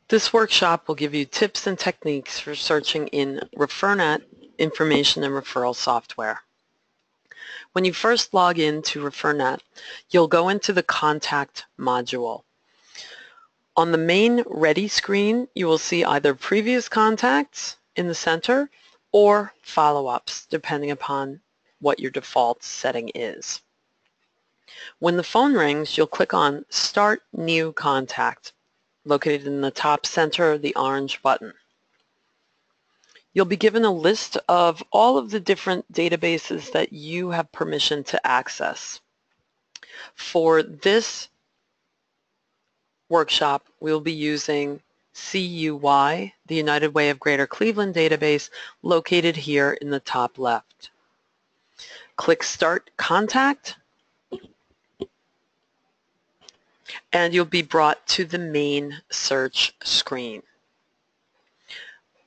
This workshop will give you tips and techniques for searching in ReferNet information and referral software. When you first log in to ReferNet, you'll go into the Contact module. On the main Ready screen, you will see either previous contacts in the center or follow-ups, depending upon what your default setting is. When the phone rings, you'll click on Start New Contact, located in the top center of the orange button. You'll be given a list of all of the different databases that you have permission to access. For this workshop, we'll be using CUY, the United Way of Greater Cleveland database, located here in the top left. Click Start Contact, and you'll be brought to the main search screen.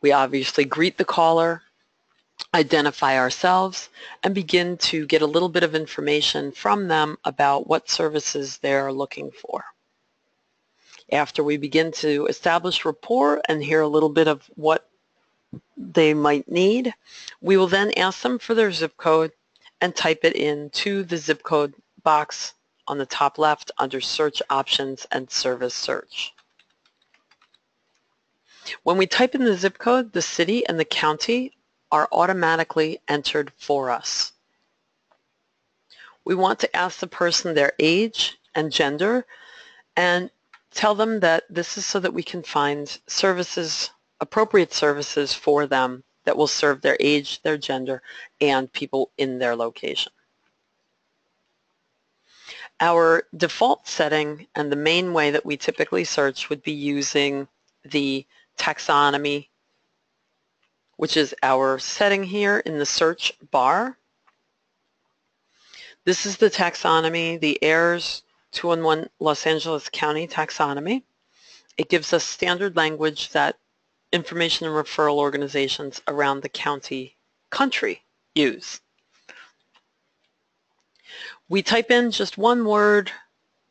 We obviously greet the caller, identify ourselves, and begin to get a little bit of information from them about what services they're looking for. After we begin to establish rapport and hear a little bit of what they might need, we will then ask them for their zip code and type it into the zip code box on the top left under Search Options and Service Search. When we type in the zip code, the city and the county are automatically entered for us. We want to ask the person their age and gender and tell them that this is so that we can find services, appropriate services for them that will serve their age, their gender, and people in their location. Our default setting and the main way that we typically search would be using the taxonomy, which is our setting here in the search bar. This is the taxonomy, the AIRS 211 Los Angeles County taxonomy. It gives us standard language that information and referral organizations around the country use. We type in just one word,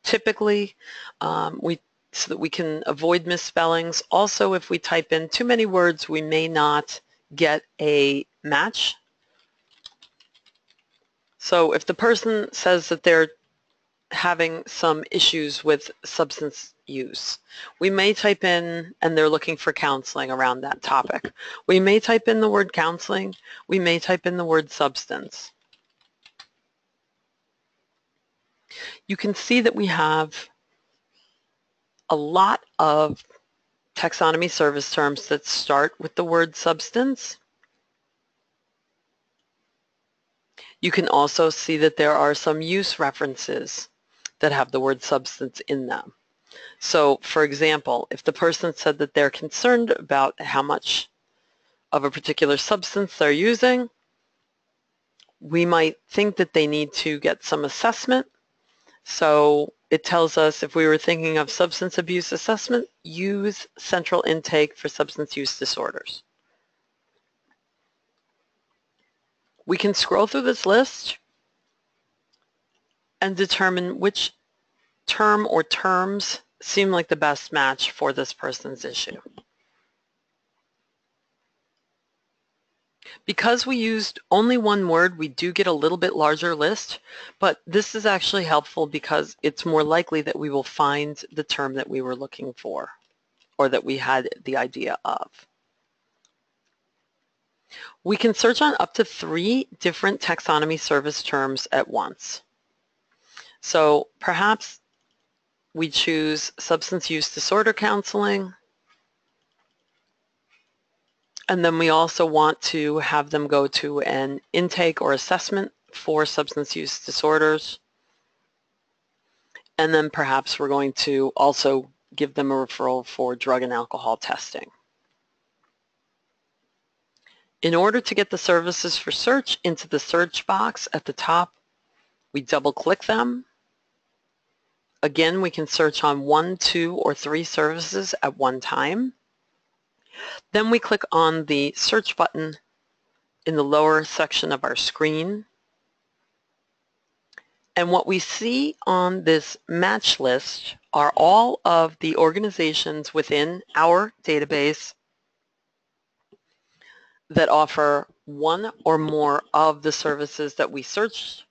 typically, so that we can avoid misspellings. Also, if we type in too many words, we may not get a match. So if the person says that they're having some issues with substance use, we may type in, and they're looking for counseling around that topic. We may type in the word counseling. We may type in the word substance. You can see that we have a lot of taxonomy service terms that start with the word substance. You can also see that there are some use references that have the word substance in them. So, for example, if the person said that they're concerned about how much of a particular substance they're using, we might think that they need to get some assessment. So it tells us, if we were thinking of substance abuse assessment, use central intake for substance use disorders. We can scroll through this list and determine which term or terms seem like the best match for this person's issue. Because we used only one word, we do get a little bit larger list, but this is actually helpful because it's more likely that we will find the term that we were looking for or that we had the idea of. We can search on up to 3 different taxonomy service terms at once. So perhaps we choose substance use disorder counseling, and then we also want to have them go to an intake or assessment for substance use disorders. And then perhaps we're going to also give them a referral for drug and alcohol testing. In order to get the services for search into the search box at the top, we double-click them. Again, we can search on 1, 2, or 3 services at one time. Then we click on the search button in the lower section of our screen. And what we see on this match list are all of the organizations within our database that offer one or more of the services that we searched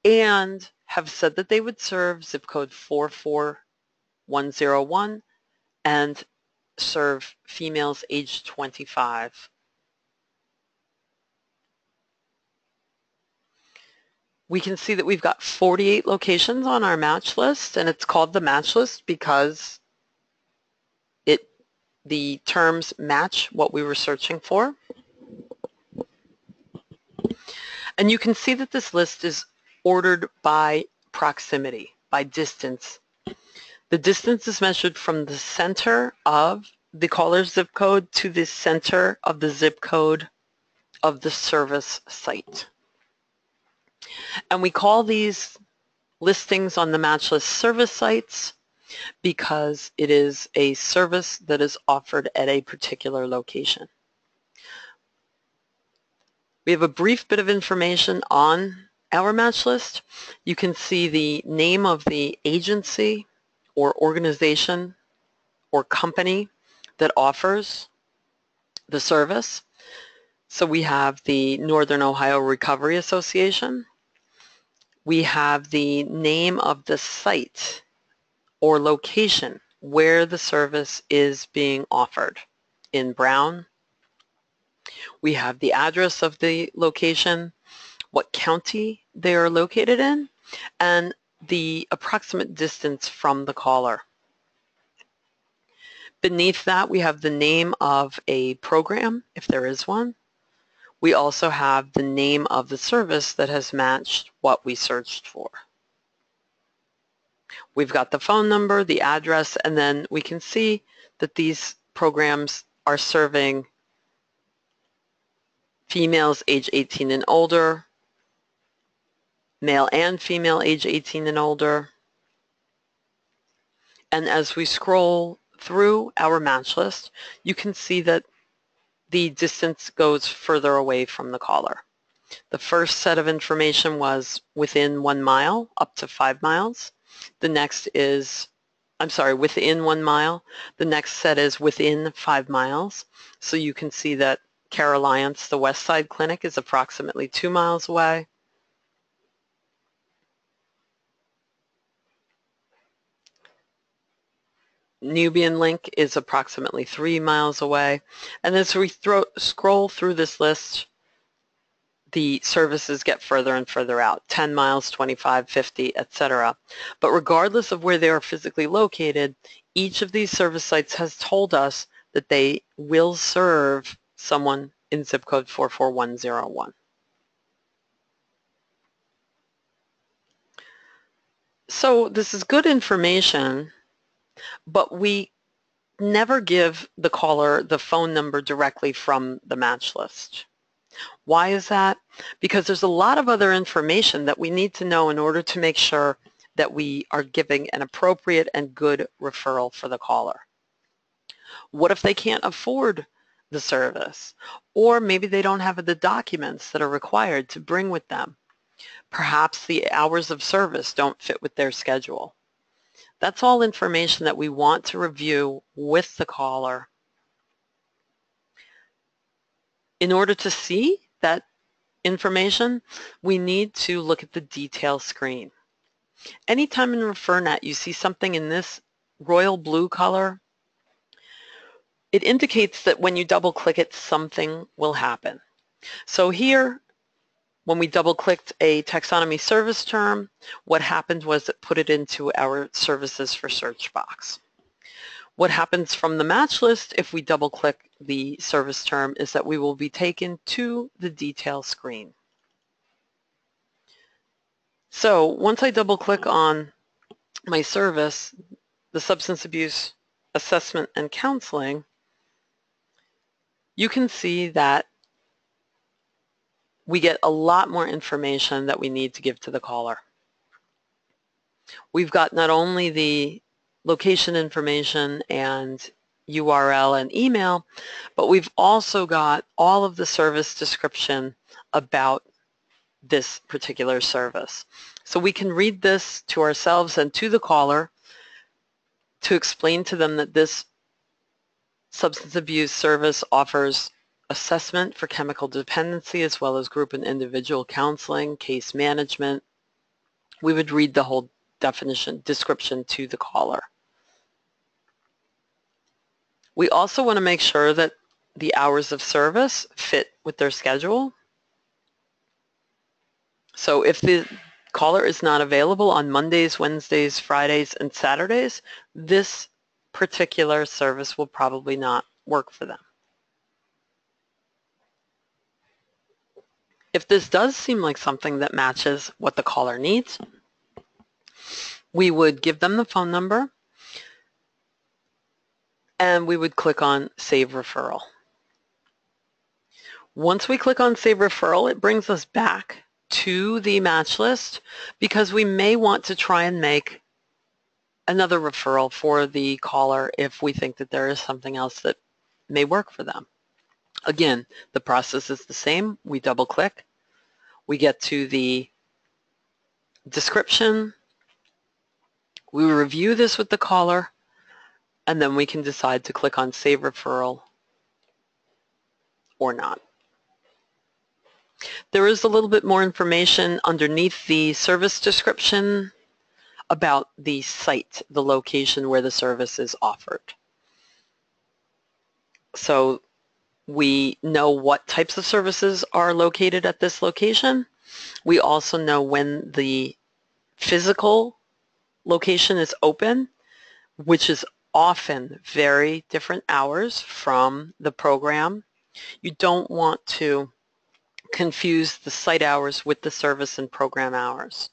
and have said that they would serve zip code 44101 and serve females age 25. We can see that we've got 48 locations on our match list, and it's called the match list because the terms match what we were searching for. And you can see that this list is ordered by proximity, by distance. The distance is measured from the center of the caller's zip code to the center of the zip code of the service site. And we call these listings on the match list service sites because it is a service that is offered at a particular location. We have a brief bit of information on our match list. You can see the name of the agency or organization or company that offers the service. So we have the Northern Ohio Recovery Association. We have the name of the site or location where the service is being offered in brown. We have the address of the location, what county they are located in, and the approximate distance from the caller. Beneath that, we have the name of a program, if there is one. We also have the name of the service that has matched what we searched for. We've got the phone number, the address, and then we can see that these programs are serving females age 18 and older, male and female age 18 and older. And as we scroll through our match list, you can see that the distance goes further away from the caller. The first set of information was within 1 mile, up to 5 miles. The next is, within 1 mile. The next set is within 5 miles. So you can see that Care Alliance, the West Side Clinic, is approximately 2 miles away. Nubian Link is approximately 3 miles away. And as we scroll through this list, the services get further and further out, 10 miles, 25, 50, etc. But regardless of where they are physically located, each of these service sites has told us that they will serve someone in zip code 44101. So this is good information, but we never give the caller the phone number directly from the match list. Why is that? Because there's a lot of other information that we need to know in order to make sure that we are giving an appropriate and good referral for the caller. What if they can't afford the service? Or maybe they don't have the documents that are required to bring with them. Perhaps the hours of service don't fit with their schedule. That's all information that we want to review with the caller. In order to see that information, we need to look at the detail screen. Anytime in ReferNet you see something in this royal blue color, it indicates that when you double click it, something will happen. So here, when we double clicked a taxonomy service term, what happened was it put it into our services for search box. What happens from the match list if we double click the service term is that we will be taken to the detail screen. So once I double click on my service, the substance abuse assessment and counseling, you can see that we get a lot more information that we need to give to the caller. We've got not only the location information and URL and email, but we've also got all of the service description about this particular service. So we can read this to ourselves and to the caller to explain to them that this substance abuse service offers assessment for chemical dependency as well as group and individual counseling, case management. We would read the whole description to the caller. We also want to make sure that the hours of service fit with their schedule. So if the caller is not available on Mondays, Wednesdays, Fridays, and Saturdays, this particular service will probably not work for them. If this does seem like something that matches what the caller needs, we would give them the phone number and we would click on Save Referral. Once we click on Save Referral, it brings us back to the match list because we may want to try and make another referral for the caller if we think that there is something else that may work for them. Again, the process is the same. We double click, we get to the description, we review this with the caller, and then we can decide to click on Save Referral or not. There is a little bit more information underneath the service description about the site, the location where the service is offered. So we know what types of services are located at this location. We also know when the physical location is open, which is often very different hours from the program. You don't want to confuse the site hours with the service and program hours.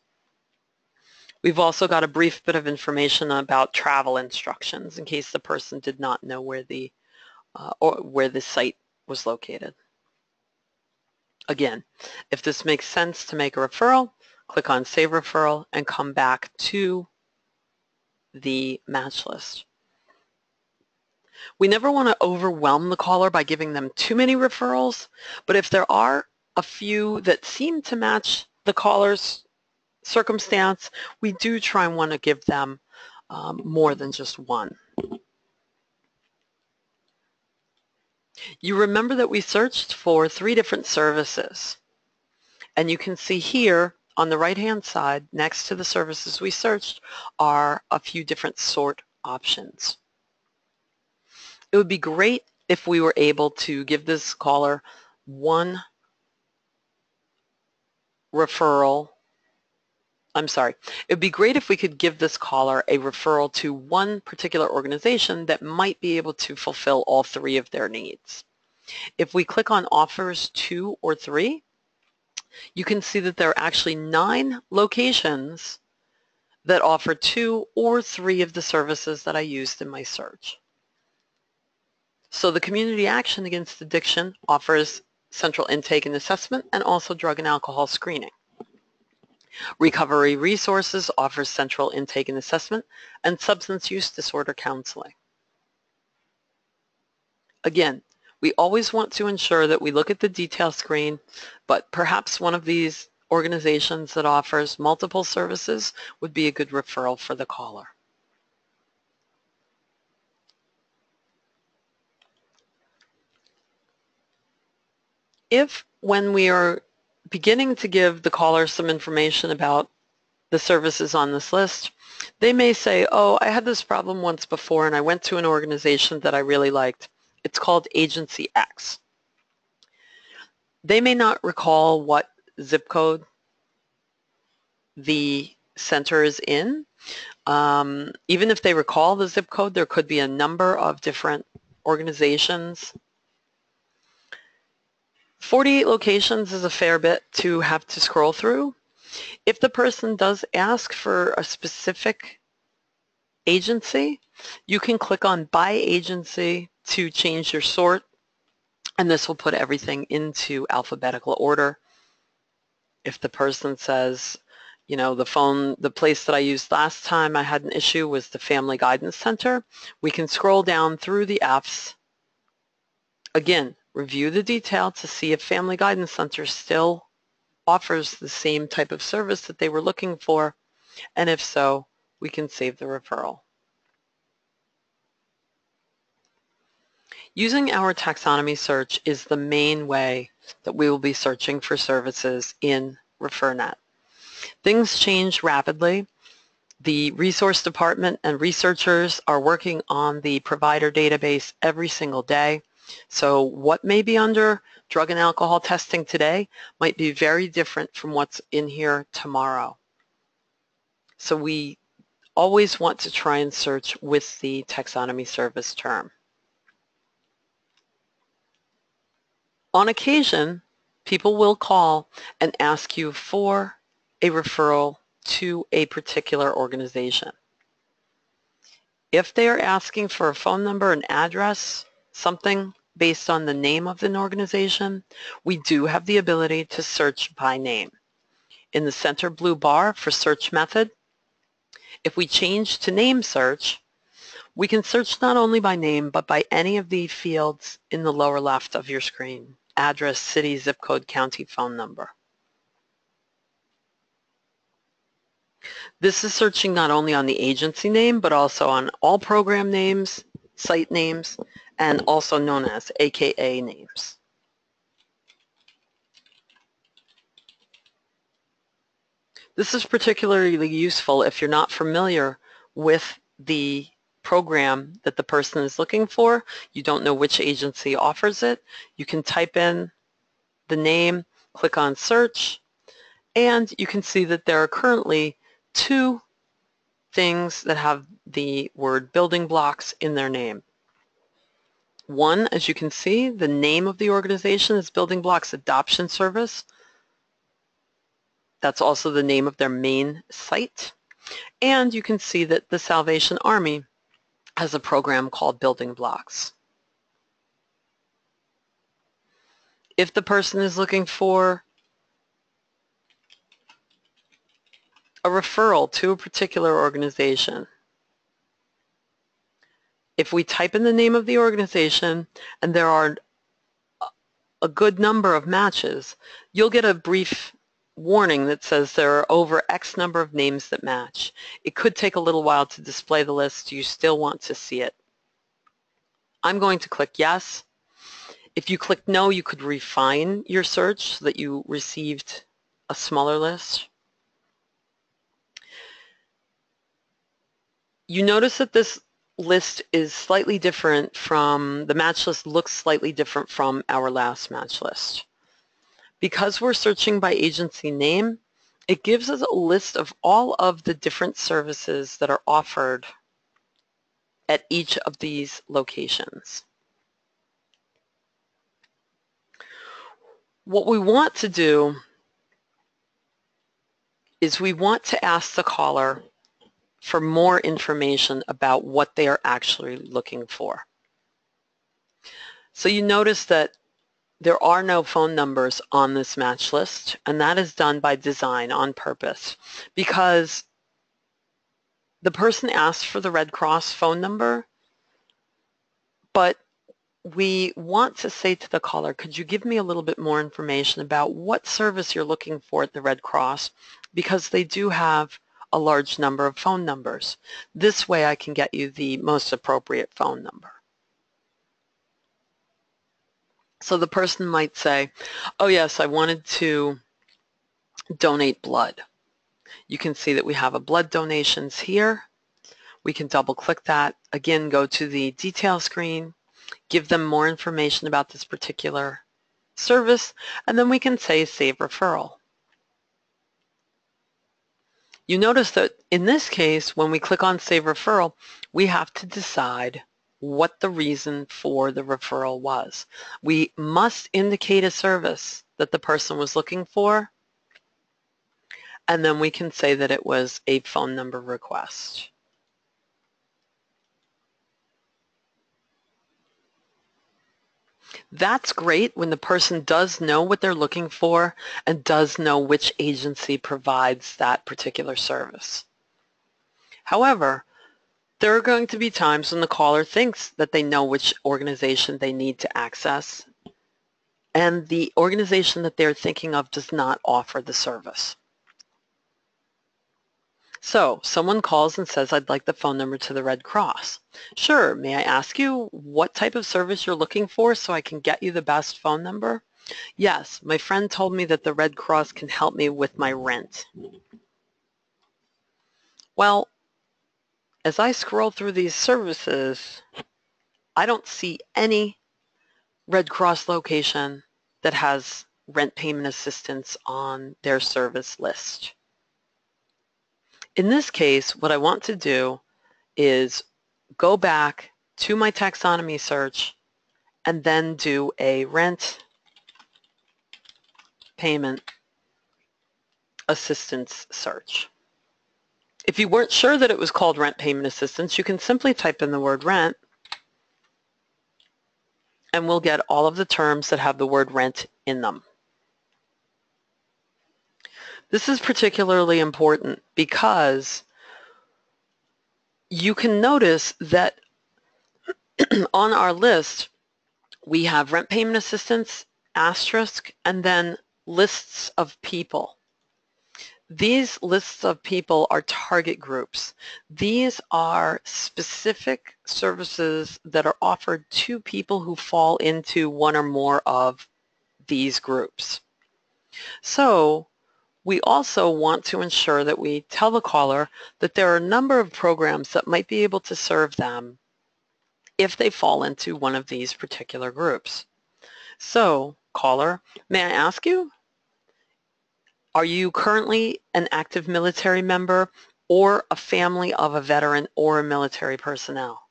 We've also got a brief bit of information about travel instructions in case the person did not know where the site was located. Again, if this makes sense to make a referral, click on Save Referral and come back to the match list. We never want to overwhelm the caller by giving them too many referrals, but if there are a few that seem to match the caller's circumstance, we do try and want to give them more than just one. You remember that we searched for 3 different services, and you can see here on the right-hand side next to the services we searched are a few different sort options. It would be great if we were able to give this caller one referral. I'm sorry. It would be great if we could give this caller a referral to one particular organization that might be able to fulfill all 3 of their needs. If we click on offers 2 or 3, you can see that there are actually 9 locations that offer 2 or 3 of the services that I used in my search. So the Community Action Against Addiction offers central intake and assessment and also drug and alcohol screening. Recovery Resources offers central intake and assessment and substance use disorder counseling. Again, we always want to ensure that we look at the detail screen, but perhaps one of these organizations that offers multiple services would be a good referral for the caller. If, when we are beginning to give the caller some information about the services on this list, they may say, oh, I had this problem once before and I went to an organization that I really liked. It's called Agency X. They may not recall what zip code the center is in. Even if they recall the zip code, there could be a number of different organizations. 48 locations is a fair bit to have to scroll through. If the person does ask for a specific agency, you can click on By Agency to change your sort, and this will put everything into alphabetical order. If the person says, you know, the place that I used last time I had an issue was the Family Guidance Center, we can scroll down through the Fs. Again, review the detail to see if Family Guidance Center still offers the same type of service that they were looking for, and if so, we can save the referral. Using our taxonomy search is the main way that we will be searching for services in ReferNet. Things change rapidly. The resource department and researchers are working on the provider database every single day. So what may be under drug and alcohol testing today might be very different from what's in here tomorrow. So we always want to try and search with the taxonomy service term. On occasion, people will call and ask you for a referral to a particular organization. If they are asking for a phone number, an address, something based on the name of an organization, we do have the ability to search by name. In the center blue bar for search method, if we change to name search, we can search not only by name, but by any of the fields in the lower left of your screen: address, city, zip code, county, phone number. This is searching not only on the agency name, but also on all program names, site names, and also known as AKA names. This is particularly useful if you're not familiar with the program that the person is looking for. You don't know which agency offers it. You can type in the name, click on search, and you can see that there are currently 2 things that have the word building blocks in their name. One, as you can see, the name of the organization is Building Blocks Adoption Service. That's also the name of their main site. And you can see that the Salvation Army has a program called Building Blocks. If the person is looking for a referral to a particular organization, if we type in the name of the organization and there are a good number of matches, you'll get a brief warning that says there are over X number of names that match. It could take a little while to display the list. You still want to see it. I'm going to click yes. If you click no, you could refine your search so that you received a smaller list. You notice that this list is slightly different from, the match list looks slightly different from our last match list. Because we're searching by agency name, it gives us a list of all of the different services that are offered at each of these locations. What we want to do is we want to ask the caller for more information about what they are actually looking for. So you notice that there are no phone numbers on this match list, and that is done by design on purpose because the person asked for the Red Cross phone number, but we want to say to the caller, could you give me a little bit more information about what service you're looking for at the Red Cross, because they do have a large number of phone numbers. This way I can get you the most appropriate phone number. So the person might say, oh yes, I wanted to donate blood. You can see that we have a blood donations here. We can double click that. Again, go to the detail screen, give them more information about this particular service, and then we can say save referral. You notice that in this case, when we click on save referral, we have to decide what the reason for the referral was. We must indicate a service that the person was looking for, and then we can say that it was a phone number request. That's great when the person does know what they're looking for and does know which agency provides that particular service. However, there are going to be times when the caller thinks that they know which organization they need to access, and the organization that they're thinking of does not offer the service. So someone calls and says, I'd like the phone number to the Red Cross. Sure, may I ask you what type of service you're looking for so I can get you the best phone number? Yes, my friend told me that the Red Cross can help me with my rent. Well, as I scroll through these services, I don't see any Red Cross location that has rent payment assistance on their service list. In this case, what I want to do is go back to my taxonomy search and then do a rent payment assistance search. If you weren't sure that it was called rent payment assistance, you can simply type in the word rent and we'll get all of the terms that have the word rent in them. This is particularly important because you can notice that on our list we have rent payment assistance, asterisk, and then lists of people. These lists of people are target groups. These are specific services that are offered to people who fall into one or more of these groups. So we also want to ensure that we tell the caller that there are a number of programs that might be able to serve them if they fall into one of these particular groups. So, caller, may I ask you, are you currently an active military member or a family of a veteran or a military personnel?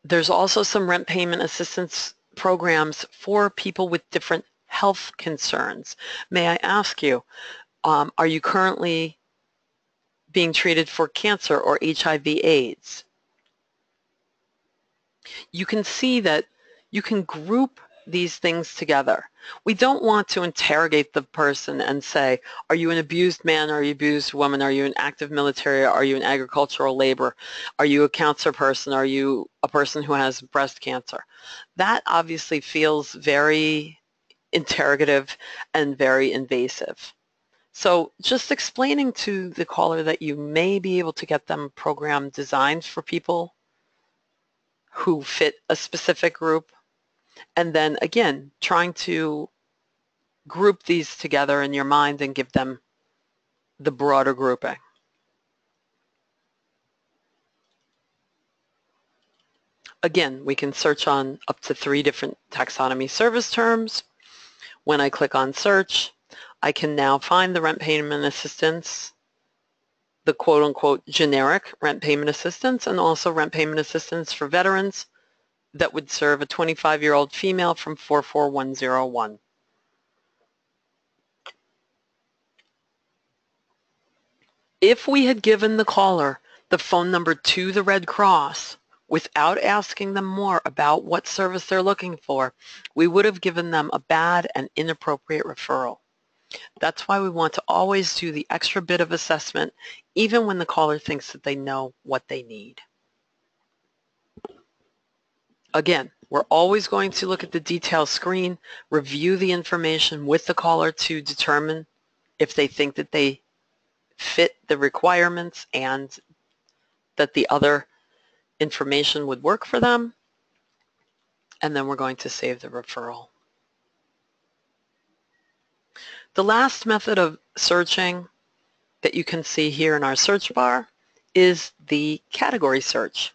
There's also some rent payment assistance programs for people with different health concerns. May I ask you, are you currently being treated for cancer or HIV/AIDS? You can see that you can group these things together. We don't want to interrogate the person and say, are you an abused man, are you an abused woman, are you an active military, are you an agricultural labor, are you a cancer person, are you a person who has breast cancer? That obviously feels very interrogative and very invasive. So just explaining to the caller that you may be able to get them a program designed for people who fit a specific group, and then again trying to group these together in your mind and give them the broader grouping. Again, we can search on up to 3 different taxonomy service terms. When I click on search, I can now find the rent payment assistance, the quote-unquote generic rent payment assistance, and also rent payment assistance for veterans that would serve a 25-year-old female from 44101. If we had given the caller the phone number to the Red Cross without asking them more about what service they're looking for, we would have given them a bad and inappropriate referral. That's why we want to always do the extra bit of assessment, even when the caller thinks that they know what they need. Again, we're always going to look at the detail screen, review the information with the caller to determine if they think that they fit the requirements and that the other information would work for them, and then we're going to save the referral. The last method of searching that you can see here in our search bar is the category search.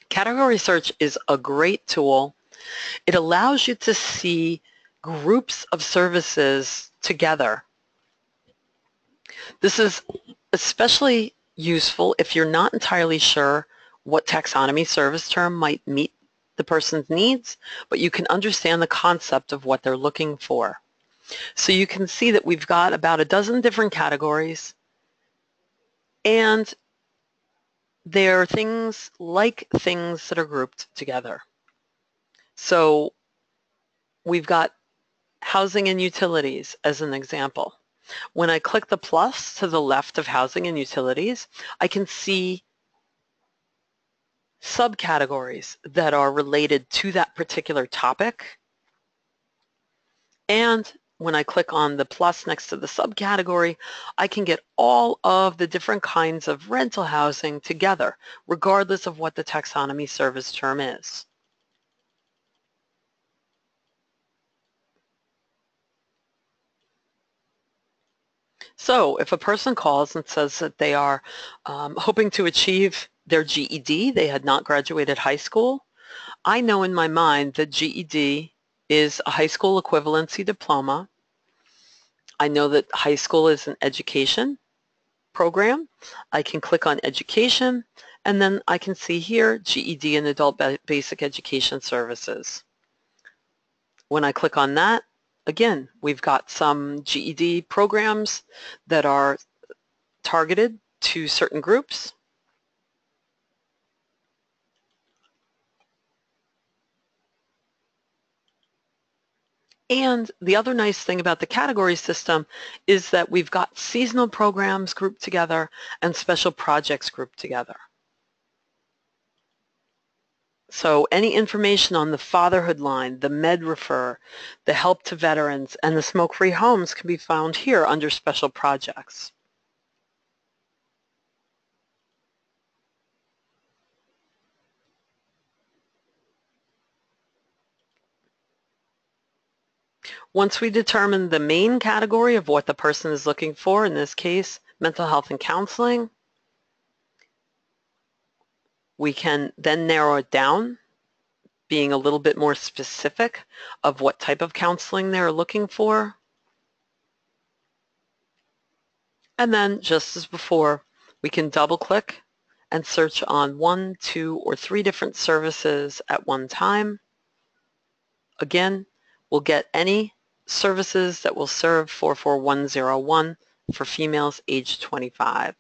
Category search is a great tool. It allows you to see groups of services together. This is especially useful if you're not entirely sure what taxonomy service term might meet the person's needs, but you can understand the concept of what they're looking for. So you can see that we've got about a dozen different categories, and they're things that are grouped together. So we've got housing and utilities as an example. When I click the plus to the left of housing and utilities, I can see subcategories that are related to that particular topic. And when I click on the plus next to the subcategory, I can get all of the different kinds of rental housing together, regardless of what the taxonomy service term is. So if a person calls and says that they are hoping to achieve their GED, they had not graduated high school, I know in my mind that GED is a high school equivalency diploma. I know that high school is an education program. I can click on education, and then I can see here GED and Adult Basic Education Services. When I click on that, again, we've got some GED programs that are targeted to certain groups. And the other nice thing about the category system is that we've got seasonal programs grouped together and special projects grouped together. So any information on the fatherhood line, the MedRefer, the help to veterans, and the smoke-free homes can be found here under special projects. Once we determine the main category of what the person is looking for, in this case, mental health and counseling, we can then narrow it down, being a little bit more specific of what type of counseling they're looking for. And then, just as before, we can double-click and search on 1, 2, or 3 different services at one time. Again, we'll get any services that will serve 44101 for females aged 25.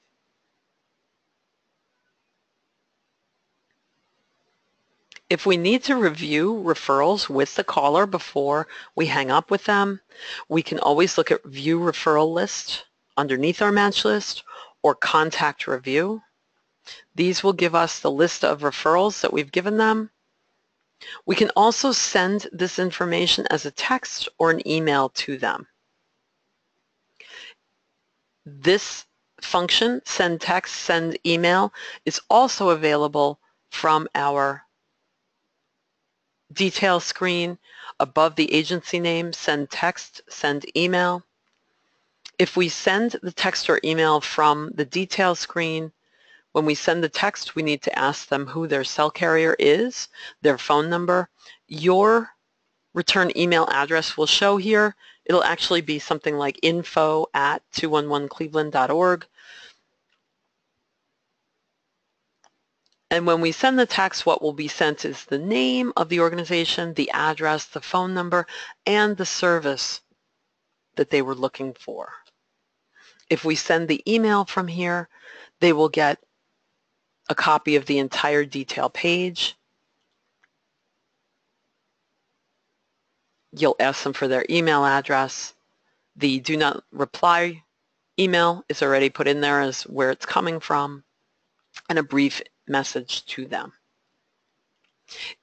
If we need to review referrals with the caller before we hang up with them, we can always look at View Referral List underneath our match list or Contact Review. These will give us the list of referrals that we've given them. We can also send this information as a text or an email to them. This function, send text, send email, is also available from our detail screen above the agency name, send text, send email. If we send the text or email from the detail screen, when we send the text, we need to ask them who their cell carrier is, their phone number. Your return email address will show here. It'll actually be something like info@211cleveland.org. And when we send the text, what will be sent is the name of the organization, the address, the phone number, and the service that they were looking for. If we send the email from here, they will get a copy of the entire detail page. You'll ask them for their email address. The do not reply email is already put in there as where it's coming from, and a brief message to them.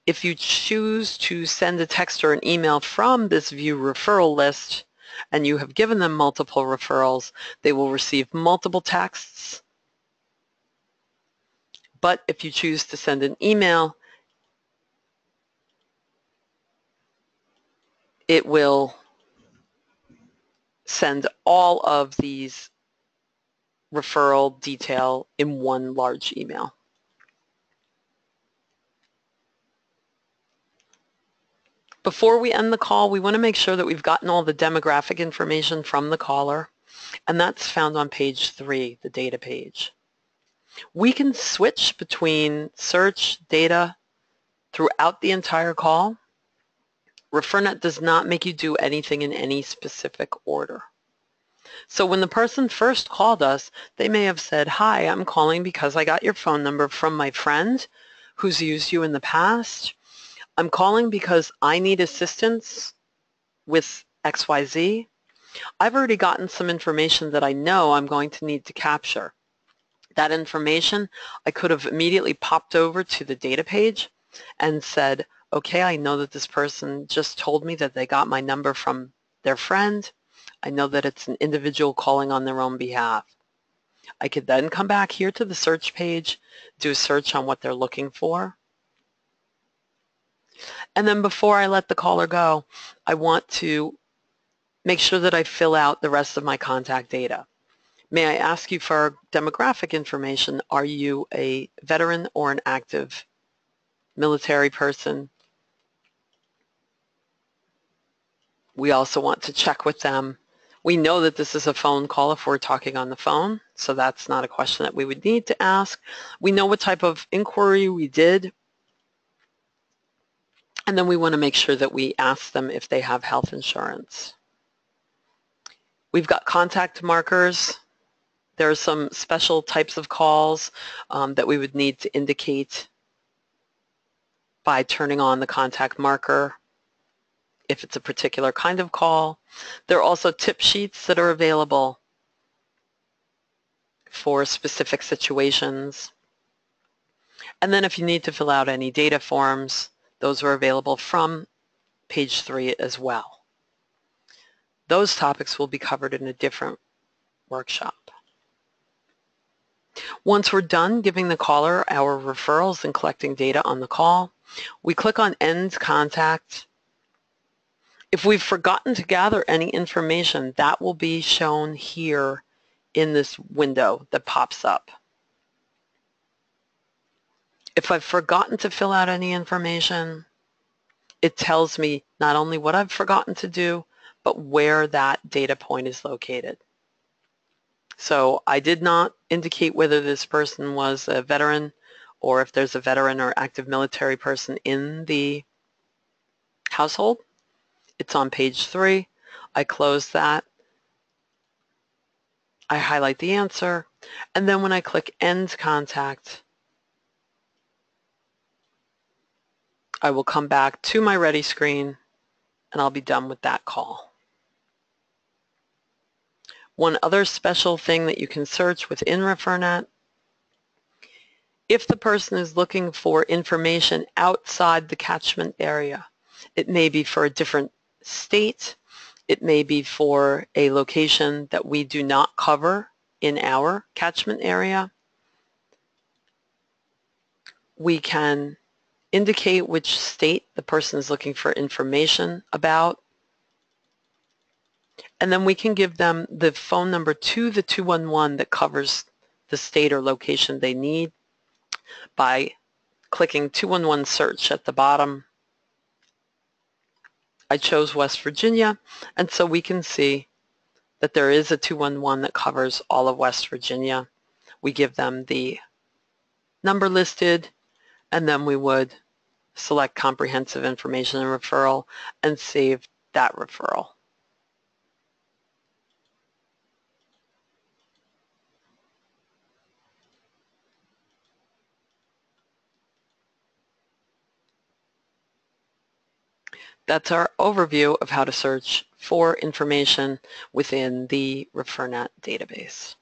If you choose to send a text or an email from this View Referral List and you have given them multiple referrals, they will receive multiple texts. But if you choose to send an email, it will send all of these referral detail in one large email. Before we end the call, we want to make sure that we've gotten all the demographic information from the caller, and that's found on page 3, the data page. We can switch between search data throughout the entire call. ReferNet does not make you do anything in any specific order. So when the person first called us, they may have said, "Hi, I'm calling because I got your phone number from my friend who's used you in the past. I'm calling because I need assistance with XYZ. I've already gotten some information that I know I'm going to need to capture. That information, I could have immediately popped over to the data page and said, okay, I know that this person just told me that they got my number from their friend. I know that it's an individual calling on their own behalf. I could then come back here to the search page, do a search on what they're looking for. And then before I let the caller go, I want to make sure that I fill out the rest of my contact data. May I ask you for demographic information? Are you a veteran or an active military person? We also want to check with them. We know that this is a phone call if we're talking on the phone, so that's not a question that we would need to ask. We know what type of inquiry we did, and then we want to make sure that we ask them if they have health insurance. We've got contact markers. There are some special types of calls that we would need to indicate by turning on the contact marker if it's a particular kind of call. There are also tip sheets that are available for specific situations. And then if you need to fill out any data forms, those are available from page 3 as well. Those topics will be covered in a different workshop. Once we're done giving the caller our referrals and collecting data on the call, we click on End Contact. If we've forgotten to gather any information, that will be shown here in this window that pops up. If I've forgotten to fill out any information, it tells me not only what I've forgotten to do, but where that data point is located. So I did not indicate whether this person was a veteran or if there's a veteran or active military person in the household. It's on page 3. I close that. I highlight the answer, and then when I click End Contact, I will come back to my ready screen and I'll be done with that call. One other special thing that you can search within ReferNet, if the person is looking for information outside the catchment area, it may be for a different state, it may be for a location that we do not cover in our catchment area, we can indicate which state the person is looking for information about, and then we can give them the phone number to the 211 that covers the state or location they need by clicking 211 search at the bottom. I chose West Virginia, and so we can see that there is a 211 that covers all of West Virginia. We give them the number listed, and then we would select comprehensive information and referral and save that referral. That's our overview of how to search for information within the ReferNet database.